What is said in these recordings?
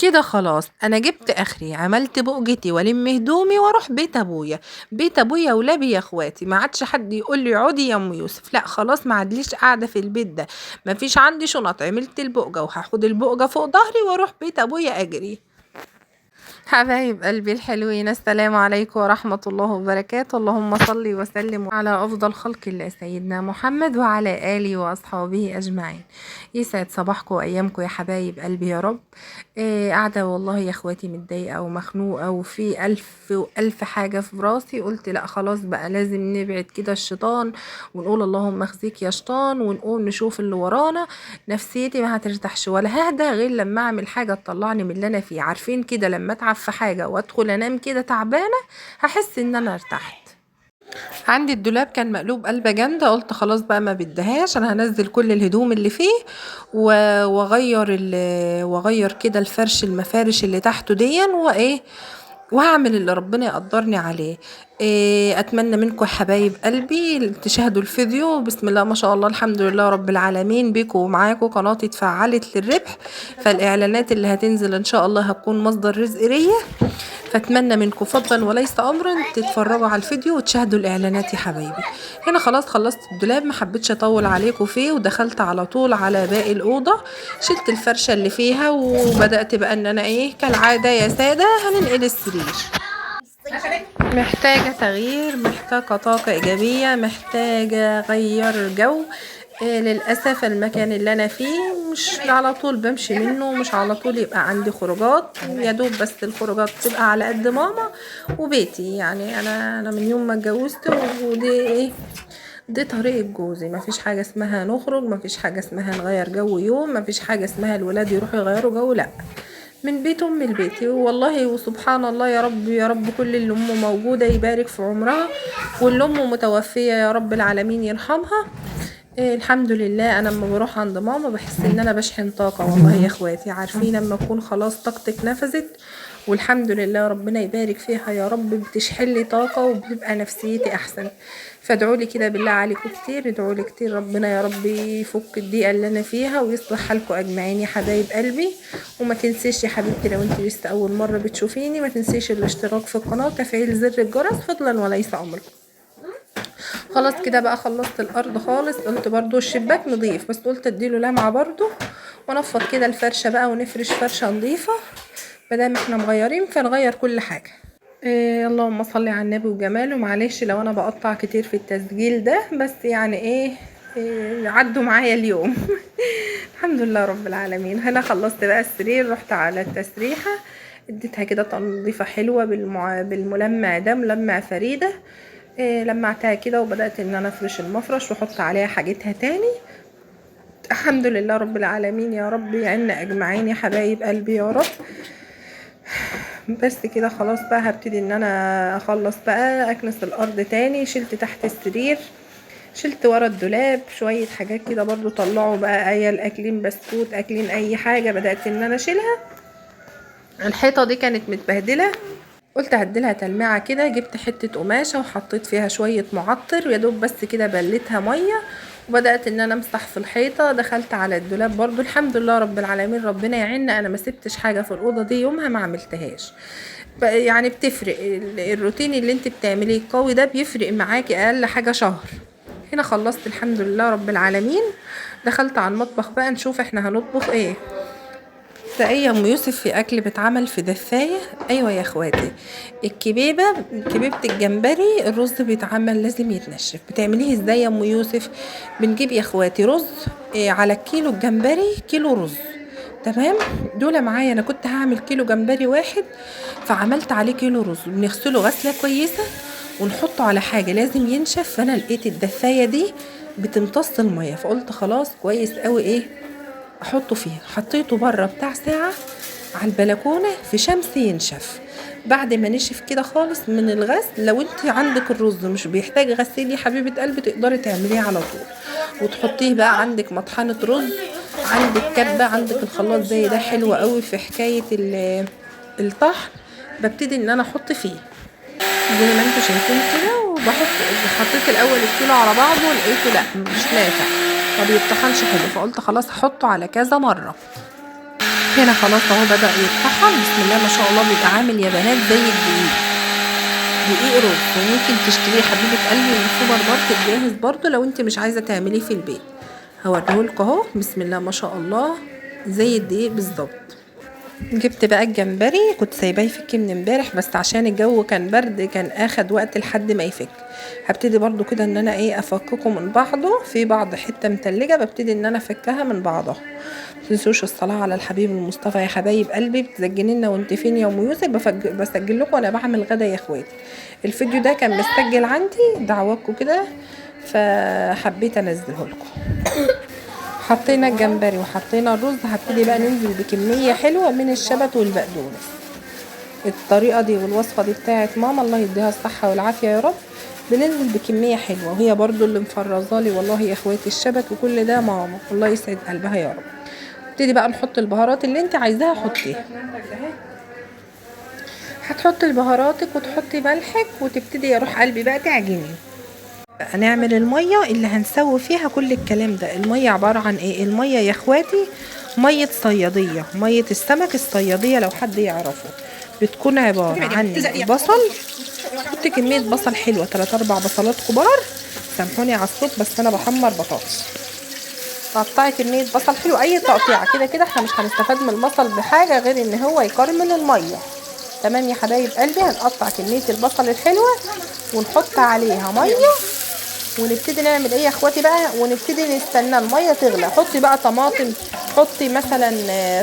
كده خلاص انا جبت اخري، عملت بقجتي والم هدومي واروح بيت ابويا. بيت ابويا ولابي يا اخواتي، ما عادش حد يقول لي عودي يا ام يوسف، لا خلاص ما عادليش قاعده في البيت ده. ما فيش عندي شنط، عملت البقجه وهاخد البقجه فوق ظهري واروح بيت ابويا اجري. حبايب قلبي الحلوين، السلام عليكم ورحمة الله وبركاته. اللهم صل وسلم على أفضل خلق الله سيدنا محمد وعلى آله وأصحابه أجمعين. يسعد صباحكم وأيامكم يا حبايب قلبي يا رب. قاعدة والله يا اخواتي متضايقة ومخنوقة وفي ألف وألف حاجة في راسي. قلت لا خلاص بقى لازم نبعد كده الشيطان ونقول اللهم اخزيك يا شيطان ونقوم نشوف اللي ورانا. نفسيتي ما هترتاحش ولا ههدى غير لما اعمل حاجة تطلعني من اللي انا فيه. عارفين كده لما اتعب في حاجة وادخل انام كده تعبانة هحس ان انا ارتحت. عندي الدولاب كان مقلوب قلبة جامدة، قلت خلاص بقى ما بدهاش، انا هنزل كل الهدوم اللي فيه واغير واغير كده الفرش المفارش اللي تحته دي وايه، وهعمل اللي ربنا يقدرني عليه. اتمنى منكم حبايب قلبي تشاهدوا الفيديو. بسم الله ما شاء الله الحمد لله رب العالمين بيكم ومعاكم. قناتي اتفعلت للربح، فالاعلانات اللي هتنزل ان شاء الله هتكون مصدر رزق ليا. فاتمنى منكم فضلا وليس امرا تتفرجوا على الفيديو وتشاهدوا الاعلانات يا حبايبي. هنا خلاص خلصت الدولاب، ما حبيتش اطول عليكم فيه ودخلت على طول على باقي الاوضه. شلت الفرشه اللي فيها وبدات بقى ان انا ايه كالعاده يا ساده هننقل السرير. محتاجة تغيير، محتاجة طاقة إيجابية، محتاجة أغير جو. للأسف المكان اللي أنا فيه مش على طول بمشي منه، مش على طول يبقى عندي خروجات، يا دوب بس الخروجات تبقى على قد ماما وبيتي. يعني أنا من يوم ما اتجوزت ودي إيه، دي طريقة جوزي. مفيش حاجة اسمها نخرج، مفيش حاجة اسمها نغير جو يوم، مفيش حاجة اسمها الولاد يروحوا يغيروا جو، لأ، من بيت أم البيت. والله وسبحان الله يا رب يا رب كل اللي أمه موجودة يبارك في عمرها، واللي أمه متوفية يا رب العالمين يرحمها. الحمد لله انا لما بروح عند ماما بحس ان انا بشحن طاقة. والله يا اخواتي عارفين لما اكون خلاص طاقتك نفذت والحمد لله ربنا يبارك فيها يا رب بتشحن لي طاقة وبتبقى نفسيتي احسن. فادعوا لي كده بالله عليكم كتير، ادعوا لي كتير ربنا يا رب يفك الضيقة اللي انا فيها ويصلح حالكم اجمعين يا حبايب قلبي. وما تنسيش يا حبيبتي لو انت لسه اول مرة بتشوفيني ما تنسيش الاشتراك في القناة وتفعيل زر الجرس فضلا وليس امرا. خلاص كده بقى خلصت الارض خالص. قلت برضو الشباك نضيف بس قلت اديله لمعة برضو ونفض كده الفرشة بقى ونفرش فرشة نضيفة. بدل ما احنا مغيرين فنغير كل حاجة. اللهم صل على النبي وجماله. معلش لو انا بقطع كتير في التسجيل ده بس يعني عدوا معايا اليوم. الحمد لله رب العالمين. هنا خلصت بقى السرير، رحت على التسريحة اديتها كده تنظيفة حلوة بالملمع ده، ملمع فريدة. لمعتها كده وبدأت ان انا افرش المفرش واحط عليها حاجتها تاني. الحمد لله رب العالمين يا رب يعيننا اجمعين يا حبايب قلبي يا رب. بس كده خلاص بقى هبتدي ان انا اخلص بقى اكنس الارض تاني. شلت تحت السرير، شلت ورا الدولاب شوية حاجات كده برضو طلعوا بقى عيال اكلين بسكوت اكلين اي حاجة بدأت ان انا اشيلها. الحيطة دي كانت متبهدلة قلت هديلها تلميعة كده. جبت حتة قماشة وحطيت فيها شوية معطر يا دوب بس كده بلتها مية وبدأت ان انا امسح في الحيطة. دخلت على الدولاب برضو الحمد لله رب العالمين ربنا يعيننا انا ما سبتش حاجة في الأوضة دي يومها ما عملتهاش. يعني بتفرق الروتين اللي انت بتعمليه القوي ده بيفرق معاكي اقل حاجة شهر. هنا خلصت الحمد لله رب العالمين. دخلت على المطبخ بقى نشوف احنا هنطبخ ايه. تلاقيه ام يوسف في اكل بيتعمل في دفايه. ايوه يا اخواتي، كبيبه الجمبري الرز بيتعمل لازم يتنشف. بتعمليه ازاي يا ام يوسف؟ بنجيب يا اخواتي رز على الكيلو الجمبري كيلو رز. تمام، دول معايا. انا كنت هعمل كيلو جمبري واحد فعملت عليه كيلو رز. بنغسله غسله كويسه ونحطه على حاجه لازم ينشف. فانا لقيت الدفايه دي بتمتص الميه فقلت خلاص كويس قوي احطه فيه. حطيته بره بتاع ساعة على البلكونة في شمس ينشف. بعد ما نشف كده خالص من الغسل، لو انت عندك الرز مش بيحتاج غسيل يا حبيبة قلبي تقدري تعمليه على طول وتحطيه بقى. عندك مطحنة رز، عندك كبة، عندك الخلاط زي ده حلو قوي في حكاية الطحن. ببتدي ان انا احط فيه زي ما انتوا شايفين كده حطيت الاول الكيلو على بعضه ولقيته لا مش نافع ما بيتطحنش حلو فقلت خلاص هحطه على كذا مره. هنا خلاص اهو بدأ يتطحن. بسم الله ما شاء الله، بيبقى عامل يا بنات زي الدقيق، دقيق رز. وممكن تشتريه حبيبة قلبي من السوبر ماركت جاهز برضو لو انت مش عايزة تعمليه في البيت. هوريهولكوا اهو. بسم الله ما شاء الله، زي الدقيق بالظبط. جبت بقى الجمبري، كنت سايباه يفك من امبارح بس عشان الجو كان برد كان اخد وقت لحد ما يفك. هبتدي برضو كده ان انا افككه من بعضه، في بعض حته متلجه ببتدي ان انا افكها من بعضها. متنسوش الصلاه على الحبيب المصطفى يا حبايب قلبي. بتسجلي لنا وانت فين يا ام يوسف؟ بسجل لكم وانا بعمل غدا يا اخواتي. الفيديو ده كان مستسجل عندي دعواكم كده فحبيت انزله لكم. حطينا الجمبري وحطينا الرز. هبتدي بقى ننزل بكميه حلوه من الشبت والبقدونس. الطريقه دي والوصفه دي بتاعت ماما الله يديها الصحه والعافيه يا رب. بننزل بكميه حلوه وهي برضو اللي مفرزالي والله يا اخواتي الشبت وكل ده ماما الله يسعد قلبها يا رب. نبتدي بقى نحط البهارات اللي انت عايزاها حطيها. هتحطي بهاراتك وتحطي ملحك وتبتدي يا روح قلبي بقى تعجني. هنعمل الميه اللي هنسوي فيها كل الكلام ده. الميه عباره عن ايه؟ الميه يا اخواتي ميه صياديه، ميه السمك الصياديه لو حد يعرفه. بتكون عباره عن بصل. حطي كميه بصل حلوه 3-4 بصلات كبار. سامحوني على الصوت بس انا بحمر بطاطس. قطعي كميه بصل حلو، اي تقطيعه كده كده احنا مش هنستفاد من البصل بحاجه غير ان هو يكرمل الميه. تمام يا حبايب قلبي. هنقطع كميه البصل الحلوه ونحط عليها ميه ونبتدي نعمل ايه يا اخواتي بقى، ونبتدي نستنى الميه تغلى. حطي بقى طماطم، حطي مثلا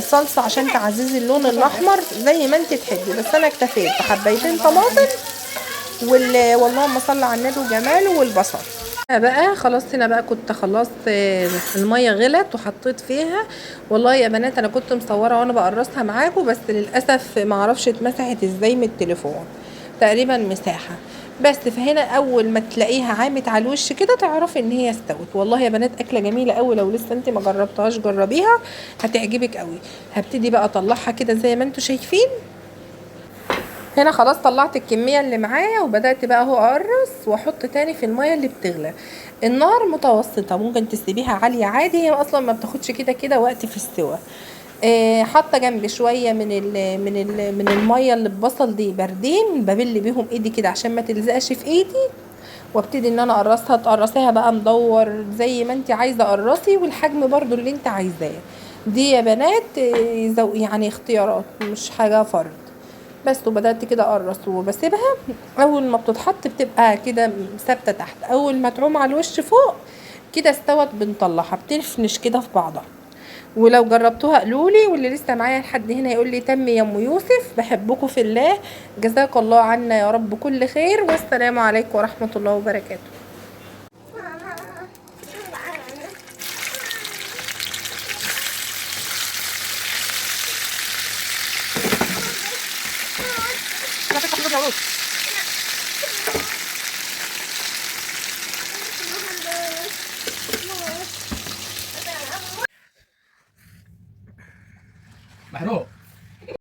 صلصه عشان تعززي اللون الاحمر زي ما انت تحبي، بس انا اكتفيت بحبايتين طماطم واللهم صل على النبي وجماله والبصل. بقى خلاص هنا بقى كنت خلصت الميه غلت وحطيت فيها. والله يا بنات انا كنت مصوره وانا بقرصها معاكم بس للاسف ما اعرفش اتمسحت ازاي من التليفون، تقريبا مساحه بس. فهنا اول ما تلاقيها عامت على الوش كده تعرفي ان هي استوت. والله يا بنات اكله جميله قوي، لو لسه انت ما جربتهاش جربيها هتعجبك قوي. هبتدي بقى اطلعها كده زي ما انتم شايفين. هنا خلاص طلعت الكميه اللي معايا وبدات بقى اهو اقرص واحط تاني في الميه اللي بتغلى. النار متوسطه، ممكن تسيبيها عاليه عادي، هي اصلا ما بتاخدش كده كده وقت في السوى. حاطه جنب شويه من الميه اللي ببصل دي باردين ببل بيهم ايدي كده عشان ما تلزقش في ايدي. وابتدي ان انا اقرصها. تقرصيها بقى مدور زي ما انت عايزه قرصي، والحجم برضو اللي انت عايزاه. دي يا بنات يعني اختيارات مش حاجه فرض بس. وبدات كده اقرص وبسيبها. اول ما بتتحط بتبقى كده ثابته تحت، اول ما تعوم على الوش فوق كده استوت بنطلعها بتنفنش كده في بعضها. ولو جربتوها قولولي، واللي لسه معايا لحد هنا يقول لي تم يا ام يوسف. بحبكم في الله، جزاك الله عنا يا رب كل خير، والسلام عليكم ورحمه الله وبركاته. لا تفتح